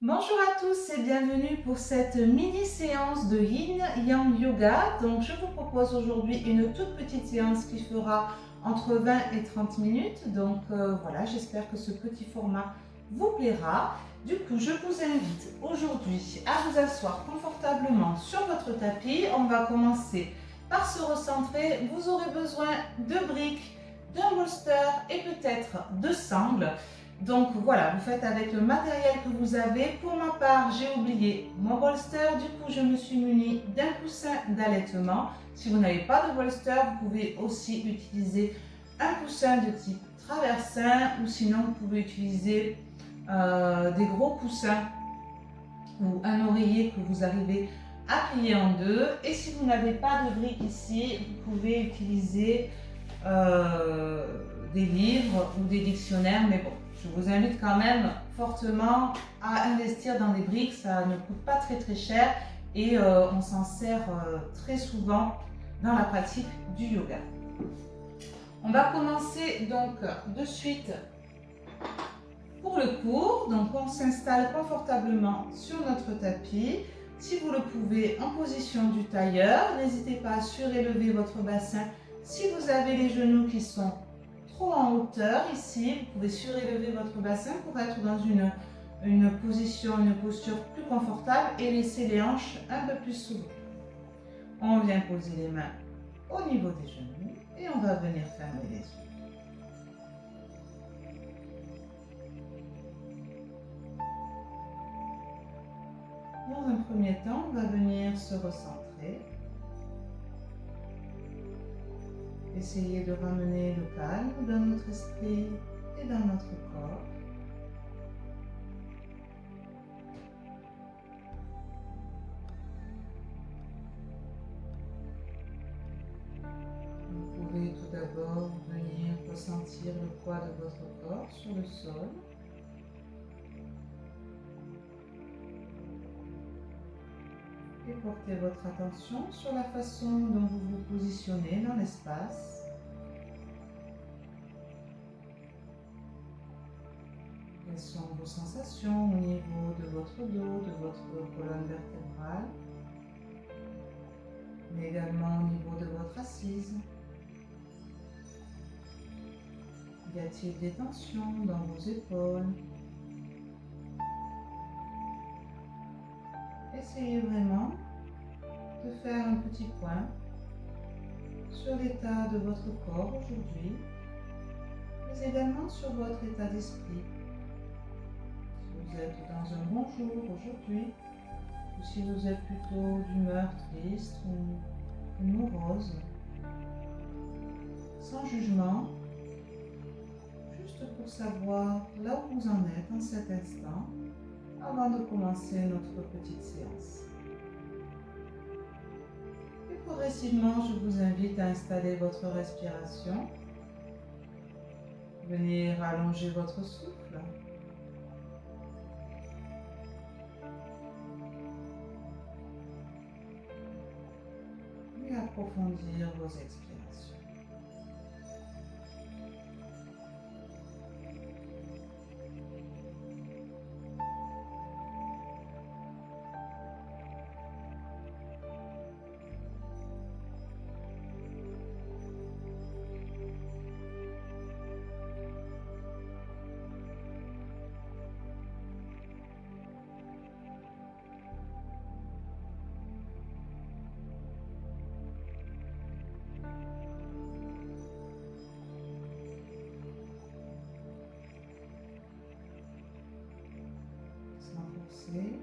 Bonjour à tous et bienvenue pour cette mini séance de Yin Yang Yoga. Donc je vous propose aujourd'hui une toute petite séance qui fera entre 20 et 30 minutes. Donc voilà, j'espère que ce petit format vous plaira. Du coup, je vous invite aujourd'hui à vous asseoir confortablement sur votre tapis. On va commencer par se recentrer. Vous aurez besoin de briques, d'un bolster et peut-être de sangles. Donc voilà, vous faites avec le matériel que vous avez. Pour ma part, j'ai oublié mon bolster. Du coup, je me suis munie d'un coussin d'allaitement. Si vous n'avez pas de bolster, vous pouvez aussi utiliser un coussin de type traversin ou sinon vous pouvez utiliser des gros coussins ou un oreiller que vous arrivez à plier en deux. Et si vous n'avez pas de briques ici, vous pouvez utiliser des livres ou des dictionnaires, mais bon, je vous invite quand même fortement à investir dans des briques, ça ne coûte pas très cher et on s'en sert très souvent dans la pratique du yoga. On va commencer donc de suite pour le cours. Donc on s'installe confortablement sur notre tapis. Si vous le pouvez en position du tailleur, n'hésitez pas à surélever votre bassin. Si vous avez les genoux qui sont trop en hauteur ici, vous pouvez surélever votre bassin pour être dans une posture plus confortable et laisser les hanches un peu plus s'ouvrir. On vient poser les mains au niveau des genoux et on va venir fermer les yeux. Dans un premier temps, on va venir se recentrer. Essayez de ramener le calme dans notre esprit et dans notre corps. Vous pouvez tout d'abord venir ressentir le poids de votre corps sur le sol. Et portez votre attention sur la façon dont vous vous positionnez dans l'espace. Quelles sont vos sensations au niveau de votre dos, de votre colonne vertébrale, mais également au niveau de votre assise. Y a-t-il des tensions dans vos épaules? Essayez vraiment de faire un petit point sur l'état de votre corps aujourd'hui, mais également sur votre état d'esprit. Si vous êtes dans un bon jour aujourd'hui, ou si vous êtes plutôt d'humeur triste ou morose, sans jugement, juste pour savoir là où vous en êtes en cet instant, avant de commencer notre petite séance. Et progressivement, je vous invite à installer votre respiration. Venir allonger votre souffle. Et approfondir vos expirations. Sans forcer.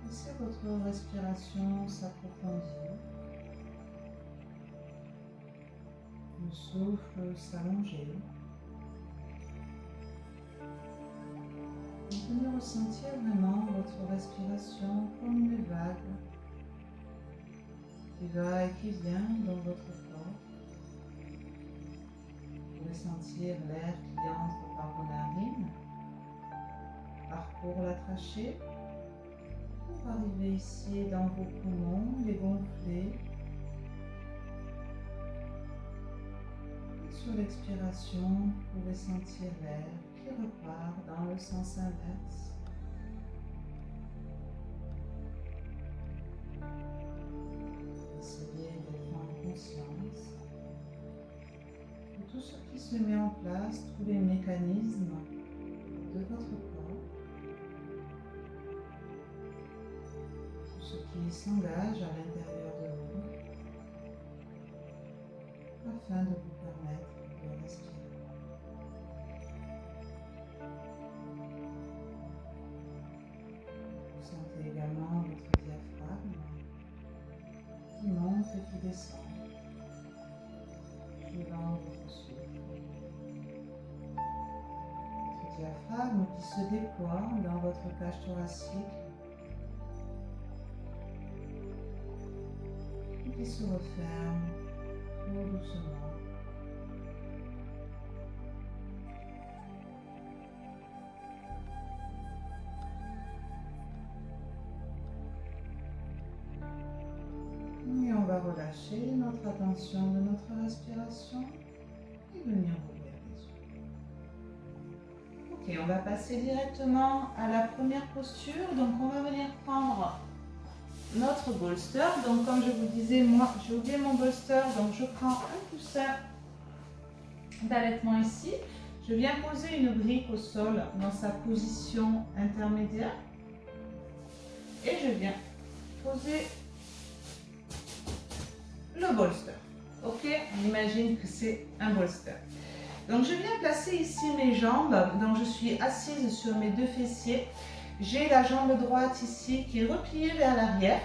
Laissez votre respiration s'approfondir. Le souffle s'allonger. Vous venez ressentir vraiment votre respiration comme une vague qui va et qui vient dans votre corps. Vous pouvez sentir l'air qui entre par vos narines, parcourt la trachée, pour arriver ici dans vos poumons, les gonfler, Sur l'expiration, vous pouvez sentir l'air qui repart dans le sens inverse. Essayez d'être en conscience de tout ce qui se met en place, tous les mécanismes de votre corps, tout ce qui s'engage à l'intérieur de vous, afin de vous permettre de respirer. Vous sentez également votre diaphragme qui monte et qui descend, suivant votre souffle. Votre diaphragme qui se déploie dans votre cage thoracique et qui se referme tout doucement. Et on va relâcher notre attention de notre respiration et venir ouvrir les yeux. Ok, on va passer directement à la première posture. Donc on va venir prendre notre bolster. Donc comme je vous disais, moi j'ai oublié mon bolster, donc je prends un coussin d'allaitement ici. Je viens poser une brique au sol dans sa position intermédiaire et je viens poser le bolster. Ok, on imagine que c'est un bolster. Donc je viens placer ici mes jambes. Donc je suis assise sur mes deux fessiers. J'ai la jambe droite ici qui est repliée vers l'arrière.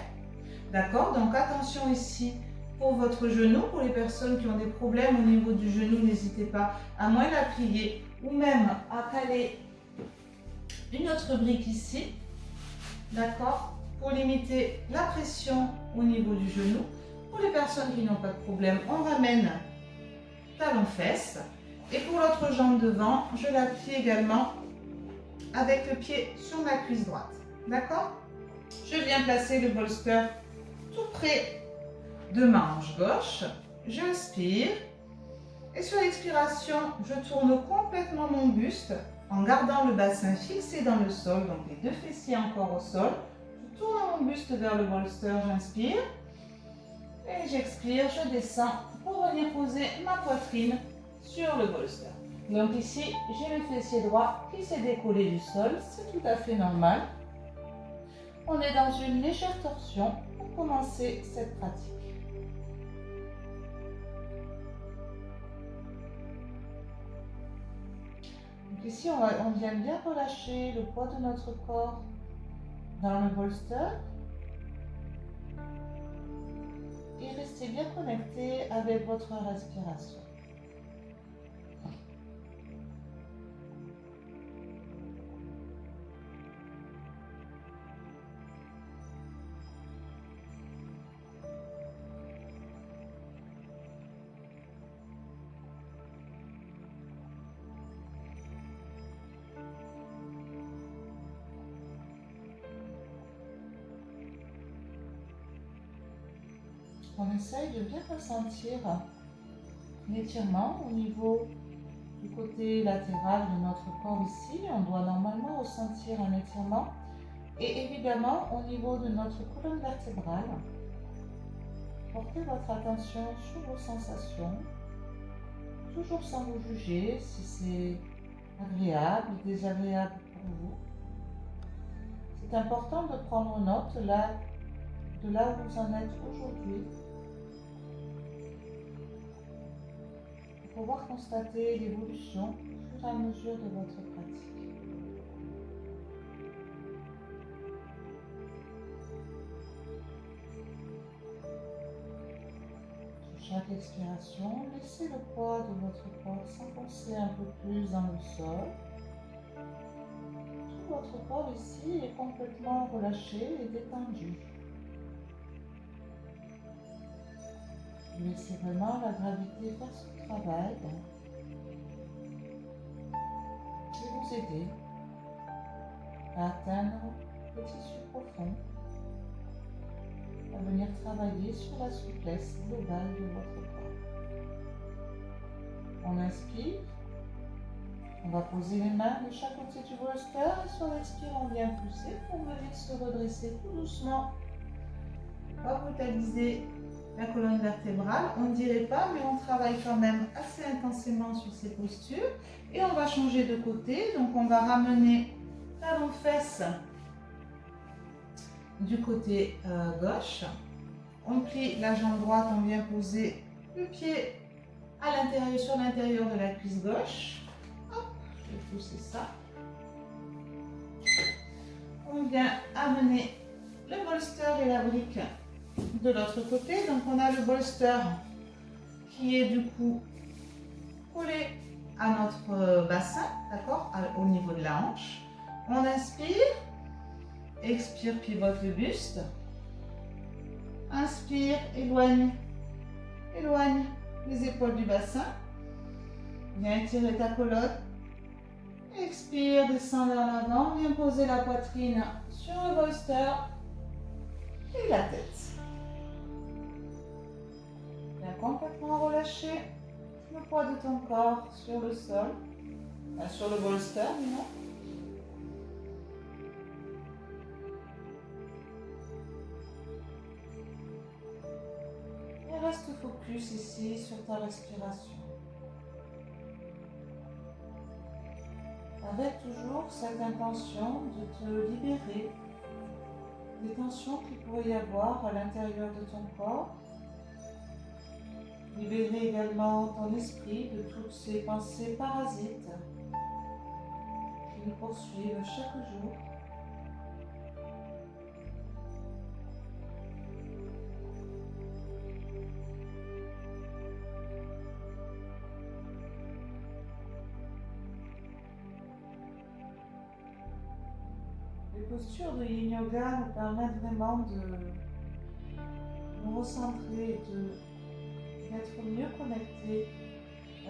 D'accord? Donc attention ici pour votre genou. Pour les personnes qui ont des problèmes au niveau du genou, n'hésitez pas à moins la plier ou même à caler une autre brique ici. D'accord? Pour limiter la pression au niveau du genou. Pour les personnes qui n'ont pas de problème, on ramène talon-fesse. Et pour l'autre jambe devant, je la plie également avec le pied sur ma cuisse droite. D'accord? Je viens placer le bolster tout près de ma hanche gauche. J'inspire. Et sur l'expiration, je tourne complètement mon buste en gardant le bassin fixé dans le sol. Donc les deux fessiers encore au sol. Je tourne mon buste vers le bolster, j'inspire. Et j'expire, je descends pour venir poser ma poitrine sur le bolster. Donc ici, j'ai le fessier droit qui s'est décollé du sol, c'est tout à fait normal. On est dans une légère torsion pour commencer cette pratique. Donc ici, on vient bien relâcher le poids de notre corps dans le bolster. Et restez bien connecté avec votre respiration. On essaye de bien ressentir l'étirement au niveau du côté latéral de notre corps ici. On doit normalement ressentir un étirement. Et évidemment, au niveau de notre colonne vertébrale, portez votre attention sur vos sensations, toujours sans vous juger si c'est agréable ou désagréable pour vous. C'est important de prendre note de là où vous en êtes aujourd'hui, pour pouvoir constater l'évolution au fur et à mesure de votre pratique. Sur chaque expiration, laissez le poids de votre corps s'enfoncer un peu plus dans le sol. Tout votre corps ici est complètement relâché et détendu. Laissez vraiment la gravité faire son travail et vous aider à atteindre le tissu profond, à venir travailler sur la souplesse globale de votre corps. On inspire. On va poser les mains de chaque côté du bolster et sur l'expire, on vient pousser pour venir se redresser tout doucement. Pas brutaliser la colonne vertébrale, on ne dirait pas, mais on travaille quand même assez intensément sur ces postures. Et on va changer de côté, donc on va ramener talon-fesse du côté gauche. On plie la jambe droite, on vient poser le pied à l'intérieur, sur l'intérieur de la cuisse gauche. Hop, je vais pousser ça. On vient amener le bolster et la brique de l'autre côté. Donc on a le bolster qui est du coup collé à notre bassin, d'accord, au niveau de la hanche. On inspire, expire, pivote le buste. Inspire, éloigne les épaules du bassin. Viens étirer ta colonne. Expire, descends vers l'avant. Viens poser la poitrine sur le bolster et la tête. Viens complètement relâcher le poids de ton corps sur le sol, sur le bolster, disons. Et reste focus ici sur ta respiration. Avec toujours cette intention de te libérer des tensions qu'il pourrait y avoir à l'intérieur de ton corps. Libérer également ton esprit de toutes ces pensées parasites qui nous poursuivent chaque jour. Les postures de Yin Yoga nous permettent vraiment de nous recentrer, d'être mieux connectés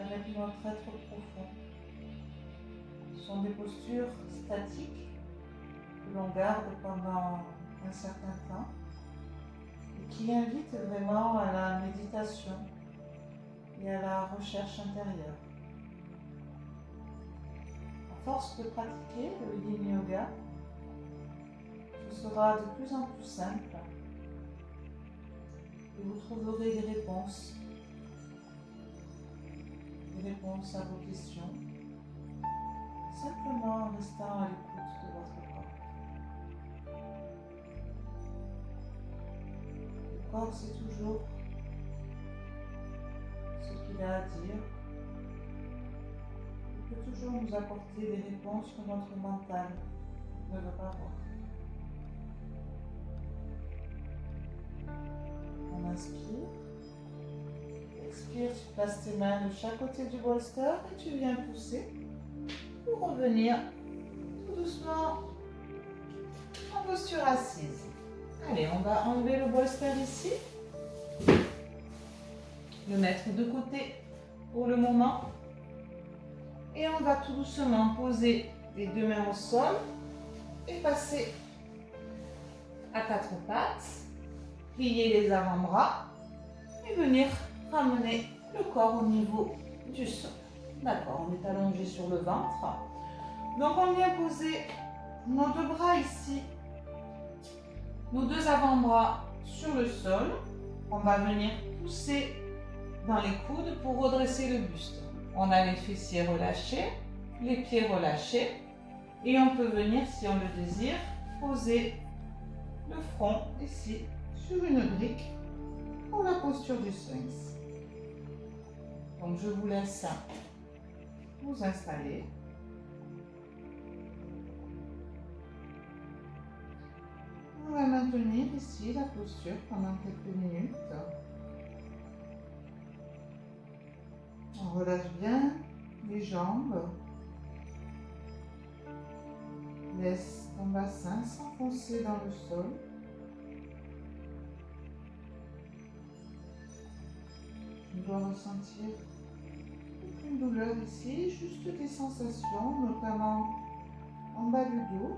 avec notre être profond. Ce sont des postures statiques que l'on garde pendant un certain temps et qui invitent vraiment à la méditation et à la recherche intérieure. À force de pratiquer le Yin Yoga, ce sera de plus en plus simple et vous trouverez des réponses à vos questions, simplement en restant à l'écoute de votre corps. Le corps sait toujours ce qu'il a à dire. Il peut toujours nous apporter des réponses que notre mental ne veut pas voir. On inspire. Expire, tu places tes mains de chaque côté du bolster et tu viens pousser pour revenir tout doucement en posture assise. Allez, on va enlever le bolster ici, le mettre de côté pour le moment et on va tout doucement poser les deux mains au sol et passer à quatre pattes, plier les avant-bras et venir ramener le corps au niveau du sol. D'accord, on est allongé sur le ventre. Donc on vient poser nos deux bras ici, nos deux avant-bras sur le sol. On va venir pousser dans les coudes pour redresser le buste. On a les fessiers relâchés, les pieds relâchés et on peut venir, si on le désire, poser le front ici sur une brique pour la posture du Sphinx. Donc je vous laisse vous installer. On va maintenir ici la posture pendant quelques minutes. On relâche bien les jambes. Laisse ton bassin s'enfoncer dans le sol. Tu dois ressentir aucune douleur ici, juste des sensations, notamment en bas du dos,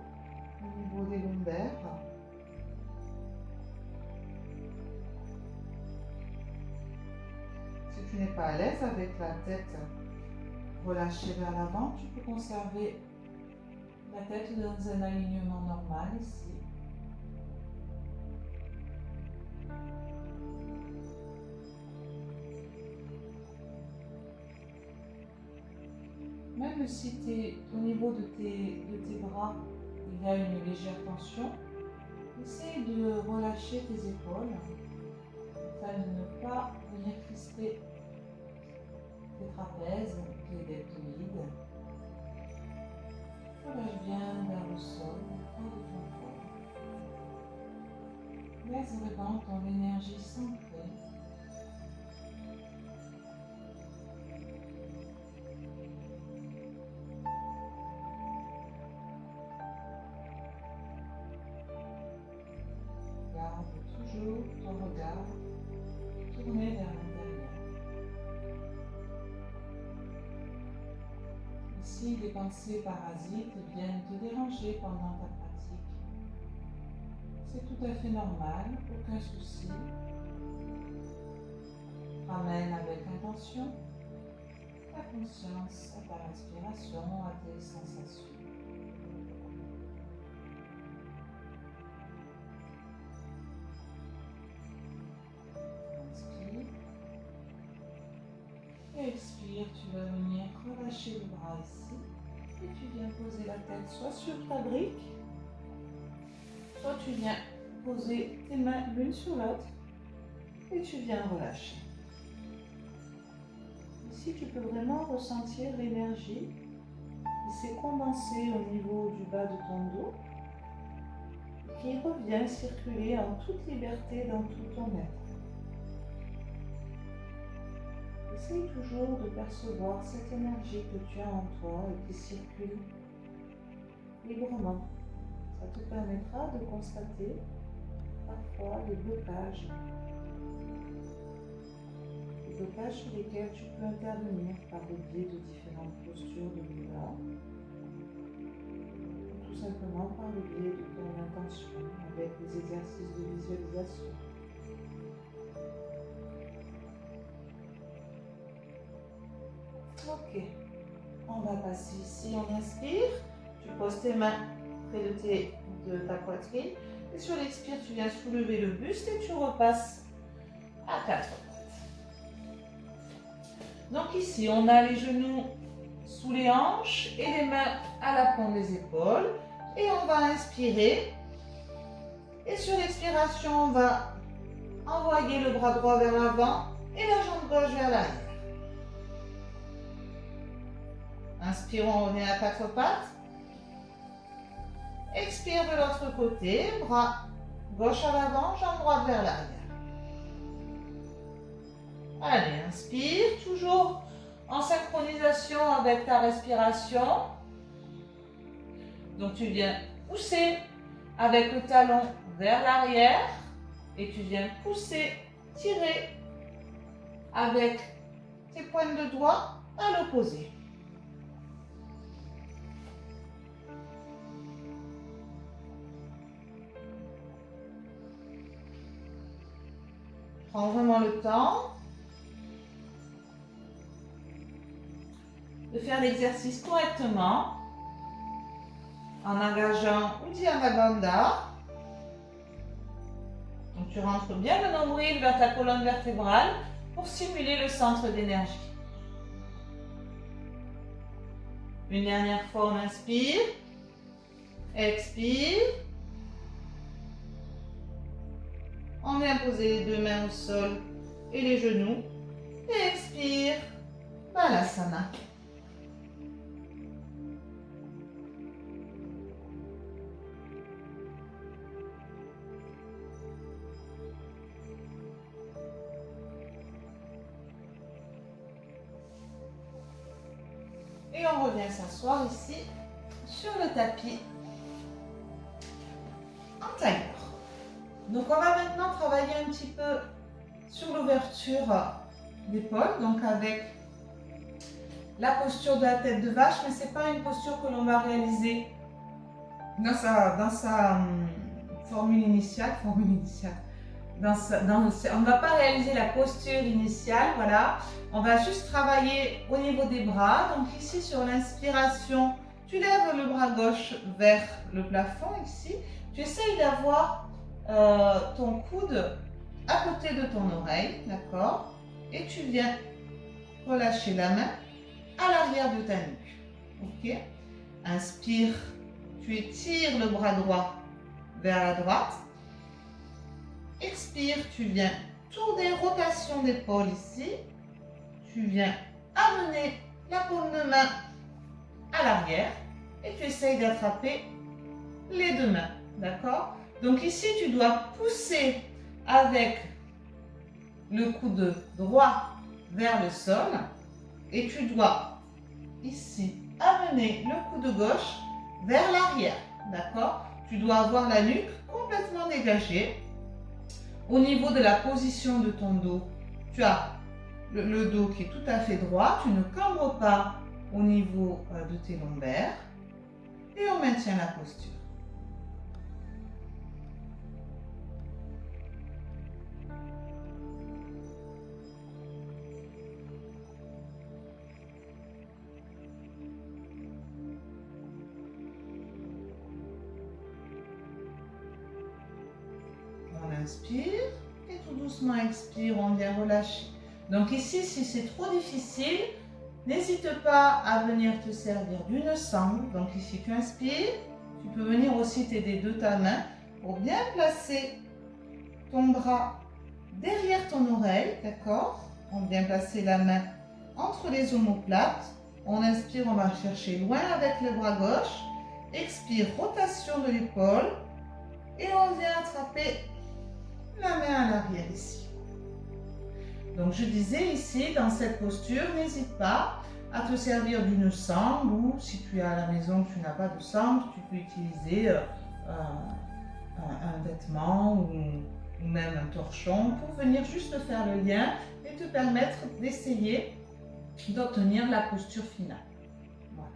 au niveau des lombaires. Si tu n'es pas à l'aise avec la tête relâcher vers l'avant. Tu peux conserver la tête dans un alignement normal ici. Même si au niveau de tes bras, il y a une légère tension, essaye de relâcher tes épaules afin de ne pas venir crisper tes trapèzes, tes deltoïdes. Relâche bien vers le sol, pas de ton corps. Laisse vraiment ton énergie s'ancrer. Garde toujours ton regard tourné vers l'intérieur. Si des pensées parasites viennent te déranger pendant ta pratique, c'est tout à fait normal, aucun souci. Ramène avec intention ta conscience à ta respiration, à tes sensations. Inspire. Et expire, tu vas venir relâcher le bras ici. Et tu viens poser la tête soit sur ta brique, soit tu viens poser tes mains l'une sur l'autre et tu viens relâcher. Ici, tu peux vraiment ressentir l'énergie qui s'est condensée au niveau du bas de ton dos et qui revient circuler en toute liberté dans tout ton être. Essaye toujours de percevoir cette énergie que tu as en toi et qui circule librement. Ça te permettra de constater parfois des blocages. Des blocages sur lesquels tu peux intervenir par le biais de différentes postures de yoga, ou tout simplement par le biais de ton intention avec des exercices de visualisation. Ok, on va passer ici, on inspire, tu poses tes mains près de ta poitrine et sur l'expire tu viens soulever le buste et tu repasses à quatre pattes. Donc ici on a les genoux sous les hanches et les mains à la pointe des épaules et on va inspirer et sur l'expiration on va envoyer le bras droit vers l'avant et la jambe gauche vers l'arrière. Inspirons, on revient à quatre pattes. Expire de l'autre côté, bras gauche à l'avant, jambe droite vers l'arrière. Allez, inspire, toujours en synchronisation avec ta respiration. Donc tu viens pousser avec le talon vers l'arrière et tu viens pousser, tirer avec tes pointes de doigts à l'opposé. Prends vraiment le temps de faire l'exercice correctement en engageant Uddiyana Bandha. Donc tu rentres bien le nombril vers ta colonne vertébrale pour simuler le centre d'énergie. Une dernière fois, on inspire, expire. On vient poser les deux mains au sol et les genoux. Et expire, Balasana. Et on revient s'asseoir ici sur le tapis en tailleur. Donc on va maintenant travailler un petit peu sur l'ouverture d'épaule, donc avec la posture de la tête de vache, mais ce n'est pas une posture que l'on va réaliser dans sa formule initiale, on ne va pas réaliser la posture initiale, voilà. On va juste travailler au niveau des bras. Donc ici, sur l'inspiration, tu lèves le bras gauche vers le plafond ici. Tu essayes d'avoir ton coude à côté de ton oreille, d'accord? Et tu viens relâcher la main à l'arrière de ta nuque, ok? Inspire, tu étires le bras droit vers la droite. Expire, tu viens tourner, rotation d'épaule ici. Tu viens amener la paume de main à l'arrière et tu essayes d'attraper les deux mains, d'accord? Donc ici, tu dois pousser avec le coude droit vers le sol et tu dois ici amener le coude gauche vers l'arrière, d'accord? Tu dois avoir la nuque complètement dégagée. Au niveau de la position de ton dos, tu as le dos qui est tout à fait droit, tu ne cambres pas au niveau de tes lombaires et on maintient la posture. On inspire et tout doucement expire, on vient relâcher. Donc ici, si c'est trop difficile, n'hésite pas à venir te servir d'une sangle. Donc ici, tu inspires. Tu peux venir aussi t'aider de ta main pour bien placer ton bras derrière ton oreille, d'accord? On vient placer la main entre les omoplates. On inspire, on va chercher loin avec le bras gauche. Expire, rotation de l'épaule. Et on vient attraper la main à l'arrière ici. Donc je disais ici, dans cette posture, n'hésite pas à te servir d'une sangle ou si tu es à la maison que tu n'as pas de sangle, tu peux utiliser un vêtement ou même un torchon pour venir juste faire le lien et te permettre d'essayer d'obtenir la posture finale. Voilà.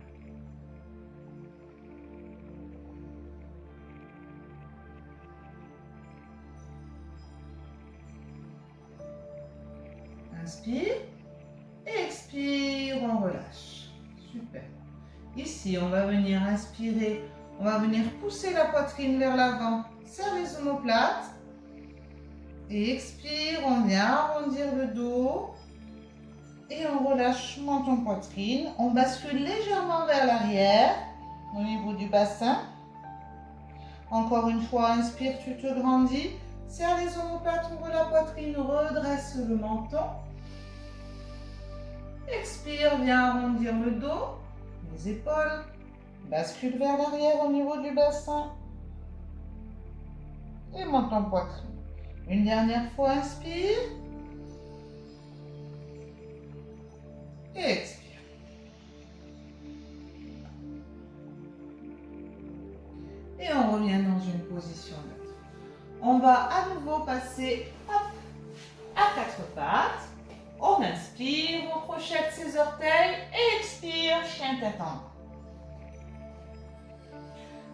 Inspire et expire, on relâche. Super. Ici, on va venir inspirer, on va venir pousser la poitrine vers l'avant, serre les omoplates. Et expire, on vient arrondir le dos. Et on relâche menton poitrine. On bascule légèrement vers l'arrière, au niveau du bassin. Encore une fois, inspire, tu te grandis. Serre les omoplates, ouvre la poitrine, redresse le menton. Expire, viens arrondir le dos, les épaules. Bascule vers l'arrière au niveau du bassin. Et menton poitrine. Une dernière fois, inspire. Et expire. Et on revient dans une position neutre. On va à nouveau passer à quatre pattes. On inspire, on crochette ses orteils et expire, chien tête en bas.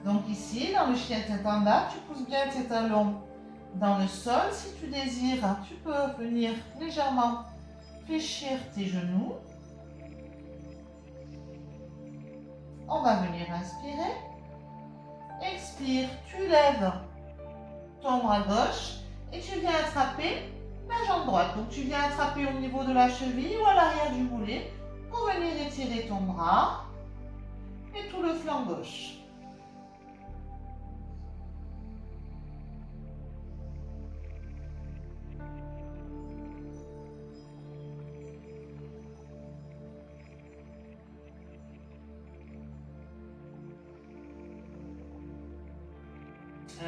Donc ici, dans le chien tête en bas, tu pousses bien tes talons dans le sol. Si tu désires, tu peux venir légèrement fléchir tes genoux. On va venir inspirer. Expire, tu lèves ton bras gauche et tu viens attraper la jambe droite. Donc tu viens attraper au niveau de la cheville ou à l'arrière du mollet pour venir étirer ton bras et tout le flanc gauche.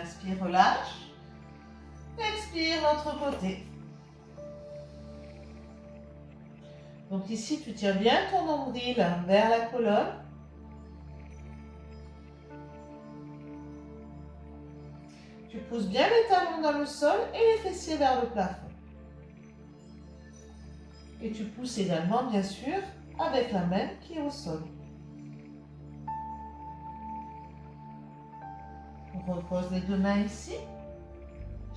Inspire, relâche. Expire, l'autre côté. Donc ici, tu tiens bien ton nombril vers la colonne. Tu pousses bien les talons dans le sol et les fessiers vers le plafond. Et tu pousses également, bien sûr, avec la main qui est au sol. On repose les deux mains ici.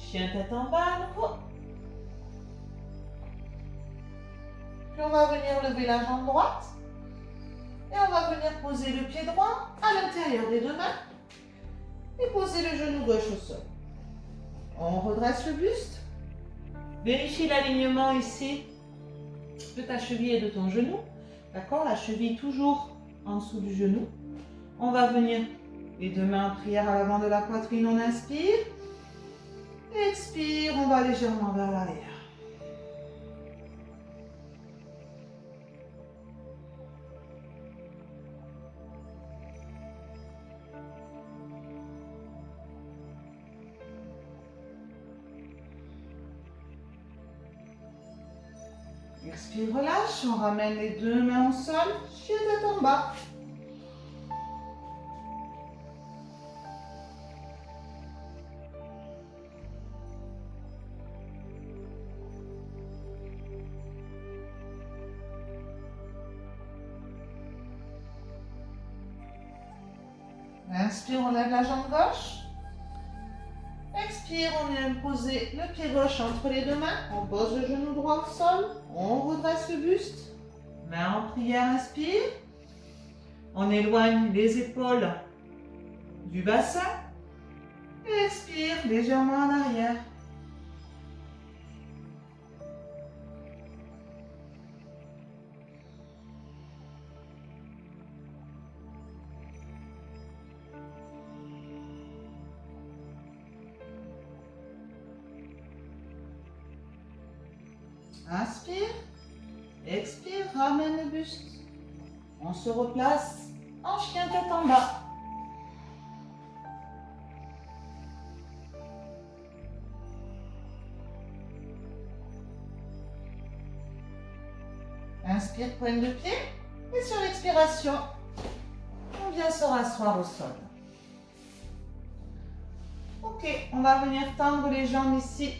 chien tête en bas à nouveau. Puis on va venir lever la jambe droite. Et on va venir poser le pied droit à l'intérieur des deux mains. Et poser le genou gauche au sol. On redresse le buste. Vérifie l'alignement ici de ta cheville et de ton genou. D'accord? La cheville toujours en dessous du genou. On va venir les deux mains en prière à l'avant de la poitrine. On inspire. Expire. On va légèrement vers l'arrière. Expire, relâche, on ramène les deux mains au sol, chien tête en bas. Inspire, on lève la jambe gauche. Expire, on vient poser le pied gauche entre les deux mains. On pose le genou droit au sol. On redresse le buste. Main en prière, inspire. On éloigne les épaules du bassin. Expire, légèrement en arrière. Inspire, expire, ramène le buste. On se replace en chien tête en bas. Inspire, pointe de pied. Et sur l'expiration, on vient se rasseoir au sol. Ok, on va venir tendre les jambes ici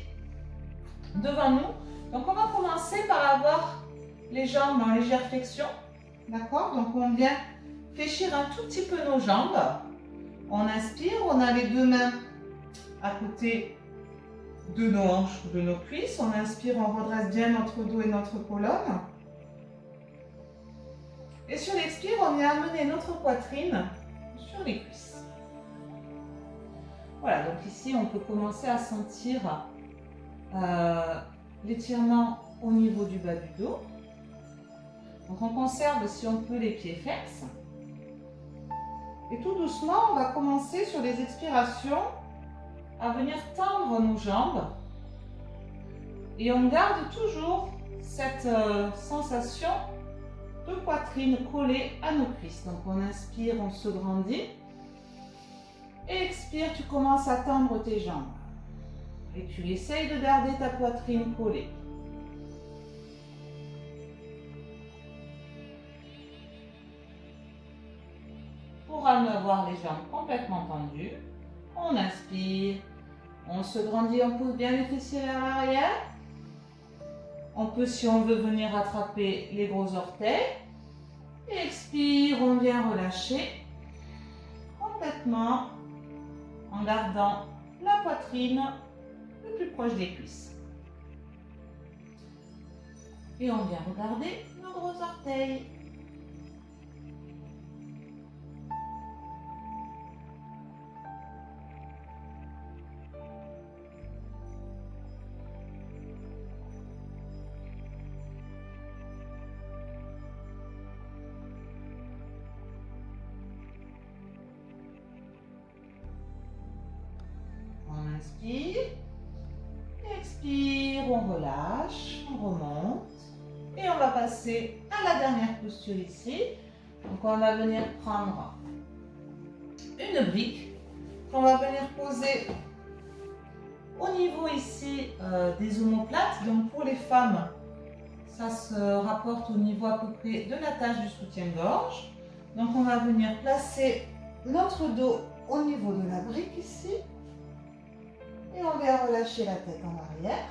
devant nous. Donc, on va commencer par avoir les jambes en légère flexion. D'accord? Donc, on vient fléchir un tout petit peu nos jambes. On inspire, on a les deux mains à côté de nos hanches ou de nos cuisses. On inspire, on redresse bien notre dos et notre colonne. Et sur l'expire, on vient amener notre poitrine sur les cuisses. Voilà, donc ici, on peut commencer à sentir l'étirement au niveau du bas du dos. Donc on conserve si on peut les pieds fixes. Et tout doucement, on va commencer sur les expirations à venir tendre nos jambes. Et on garde toujours cette sensation de poitrine collée à nos cuisses. Donc on inspire, on se grandit. Et expire, tu commences à tendre tes jambes. Et tu essayes de garder ta poitrine collée. Pour avoir les jambes complètement tendues, on inspire, on se grandit, on pousse bien les fessiers vers l'arrière. On peut, si on veut, venir attraper les gros orteils. Expire, on vient relâcher complètement en gardant la poitrine le plus proche des cuisses. Et on vient regarder nos gros orteils. On inspire, expire, on relâche, on remonte. Et on va passer à la dernière posture ici. Donc on va venir prendre une brique qu'on va venir poser au niveau ici des omoplates. Donc pour les femmes, ça se rapporte au niveau à peu près de la tâche du soutien-gorge. Donc on va venir placer notre dos au niveau de la brique ici. Et on vient relâcher la tête en arrière.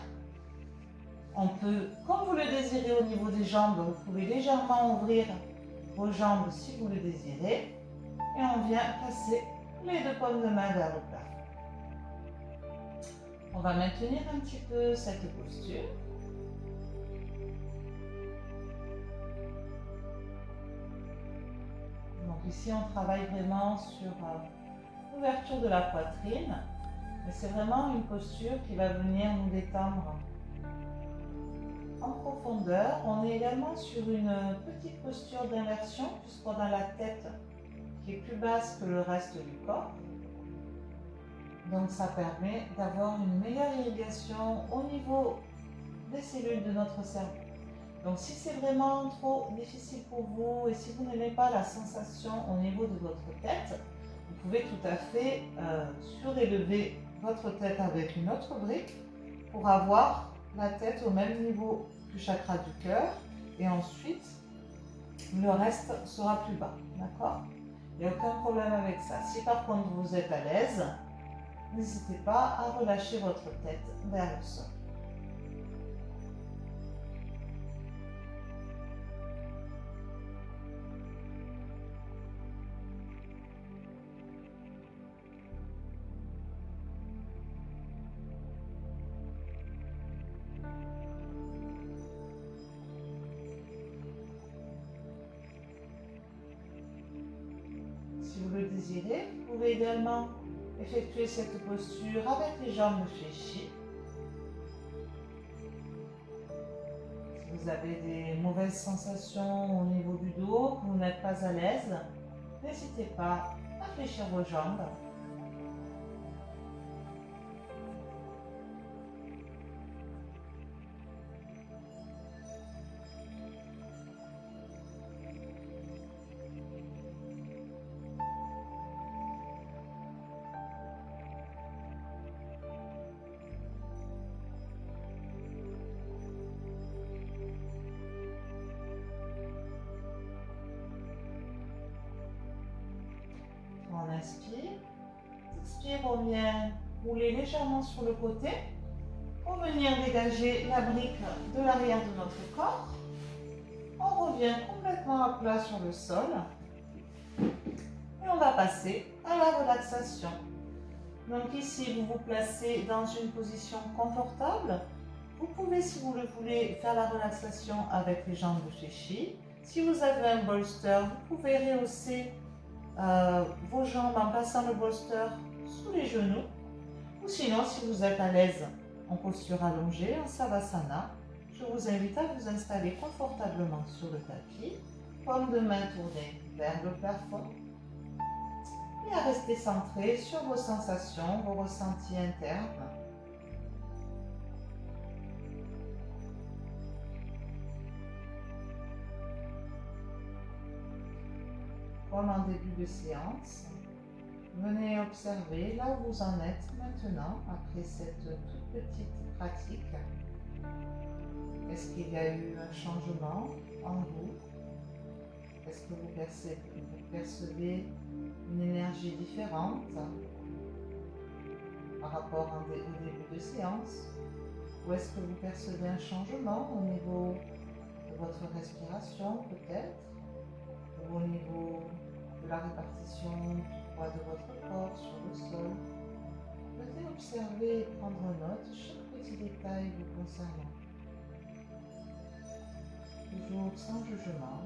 On peut, comme vous le désirez au niveau des jambes, vous pouvez légèrement ouvrir vos jambes si vous le désirez. Et on vient passer les deux paumes de main vers le plat. On va maintenir un petit peu cette posture. Donc ici, on travaille vraiment sur l'ouverture de la poitrine. Mais c'est vraiment une posture qui va venir nous détendre en profondeur. On est également sur une petite posture d'inversion puisqu'on a la tête qui est plus basse que le reste du corps. Donc ça permet d'avoir une meilleure irrigation au niveau des cellules de notre cerveau. Donc si c'est vraiment trop difficile pour vous et si vous n'aimez pas la sensation au niveau de votre tête, vous pouvez tout à fait surélever votre tête avec une autre brique pour avoir la tête au même niveau que le chakra du cœur et ensuite le reste sera plus bas, d'accord? Il n'y a aucun problème avec ça. Si par contre vous êtes à l'aise, n'hésitez pas à relâcher votre tête vers le sol. Si vous le désirez, vous pouvez également effectuer cette posture avec les jambes fléchies. Si vous avez des mauvaises sensations au niveau du dos, que vous n'êtes pas à l'aise, n'hésitez pas à fléchir vos jambes. On inspire. Expire, on vient rouler légèrement sur le côté pour venir dégager la brique de l'arrière de notre corps. On revient complètement à plat sur le sol et on va passer à la relaxation. Donc ici, vous vous placez dans une position confortable. Vous pouvez, si vous le voulez, faire la relaxation avec les jambes fléchies. Si vous avez un bolster, vous pouvez rehausser vos jambes en passant le bolster sous les genoux. Ou sinon, si vous êtes à l'aise en posture allongée, en Savasana, je vous invite à vous installer confortablement sur le tapis, paume de main tournée vers le plafond et à rester centré sur vos sensations, vos ressentis internes. Comme en début de séance, venez observer là où vous en êtes maintenant après cette toute petite pratique. Est-ce qu'il y a eu un changement en vous? Est-ce que vous percevez une énergie différente par rapport au début de séance? Ou est-ce que vous percevez un changement au niveau de votre respiration peut-être? Ou au niveau de la répartition du poids de votre corps sur le sol? Venez observer et prendre note de chaque petit détail vous concernant. Toujours sans jugement,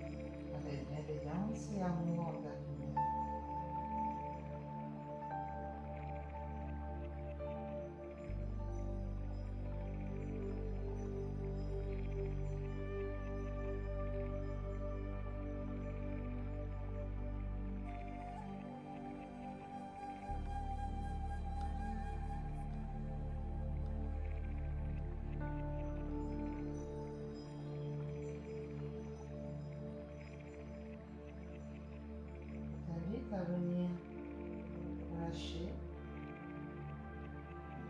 avec bienveillance et amour envers vous-même. À venir relâcher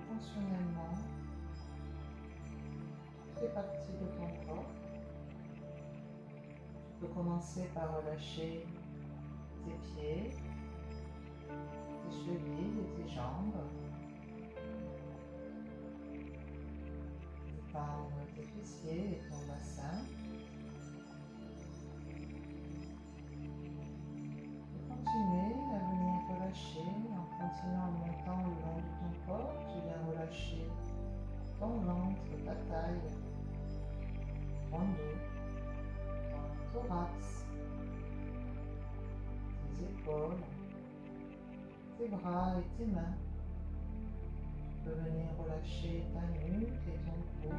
intentionnellement toutes les parties de ton corps. Tu peux commencer par relâcher tes pieds, tes chevilles et tes jambes. Détendre tes fessiers et ton bassin. Continuez à venir relâcher en continuant en montant le long de ton corps. Tu viens relâcher épaules, tes bras et tes mains. Tu peux venir relâcher ta nuque et ton cou.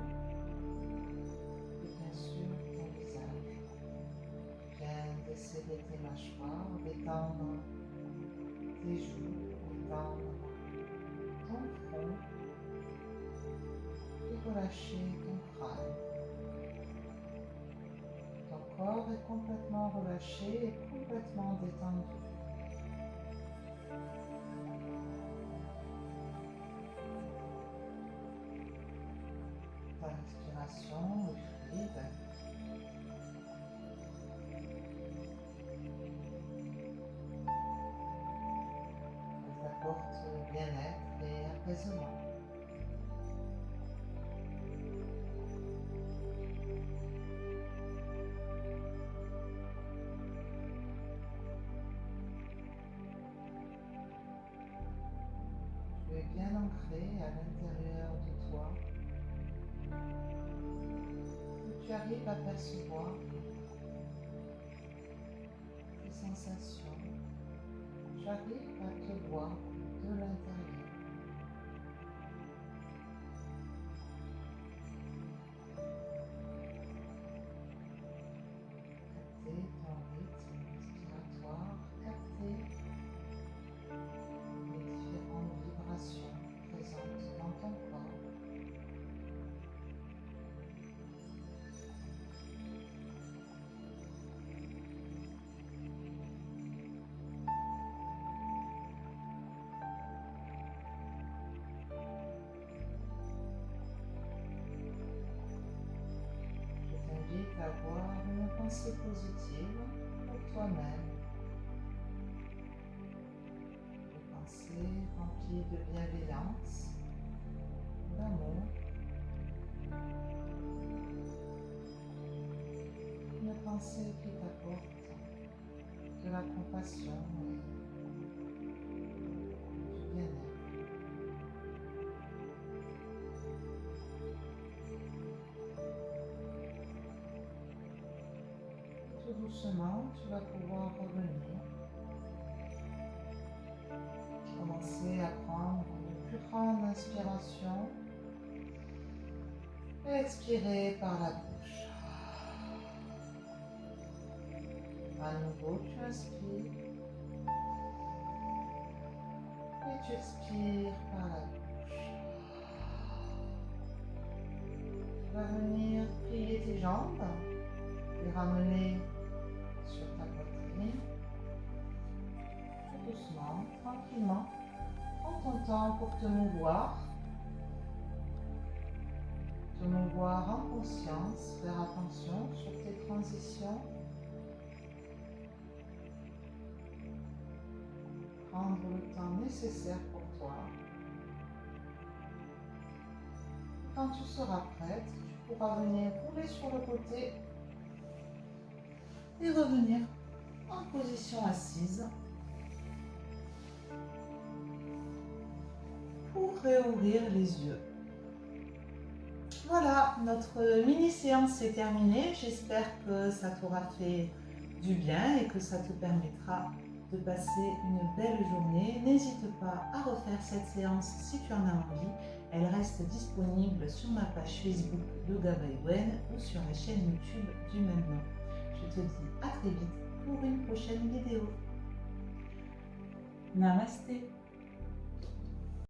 Et bien sûr ton visage. Viens desserrer tes mâchoires, détendre tes joues, détendre ton front et relâcher ton crâne. Ton corps est complètement relâché et complètement détendu. Ta respiration est fluide. Elle t'apporte bien-être et apaisement. Tu es bien ancré à l'intérieur de toi. Tu arrives à percevoir tes sensations. Tu arrives à te voir de l'intérieur. Capter ton rythme respiratoire, capter les différentes vibrations présentes dans ton corps. Je t'invite à avoir une pensée positive pour toi-même. Une pensée remplie de bienveillance, d'amour. Une pensée qui t'apporte de la compassion et du bien-être. Tout doucement, tu vas pouvoir revenir. Commencer à prendre une plus grande inspiration et expirer par la bouche. À nouveau, tu inspires et tu expires par la bouche. Tu vas venir plier tes jambes, les ramener sur ta poitrine. Tout doucement, tranquillement. Prends ton temps pour te mouvoir. Te mouvoir en conscience, faire attention sur tes transitions. Prendre le temps nécessaire pour toi. Quand tu seras prête, tu pourras venir rouler sur le côté et revenir en position assise pour réouvrir les yeux. Voilà, notre mini-séance est terminée. J'espère que ça t'aura fait du bien et que ça te permettra de passer une belle journée. N'hésite pas à refaire cette séance si tu en as envie. Elle reste disponible sur ma page Facebook Yoga by Gwen ou sur la chaîne YouTube du même nom. Je te dis à très vite pour une prochaine vidéo. Namasté.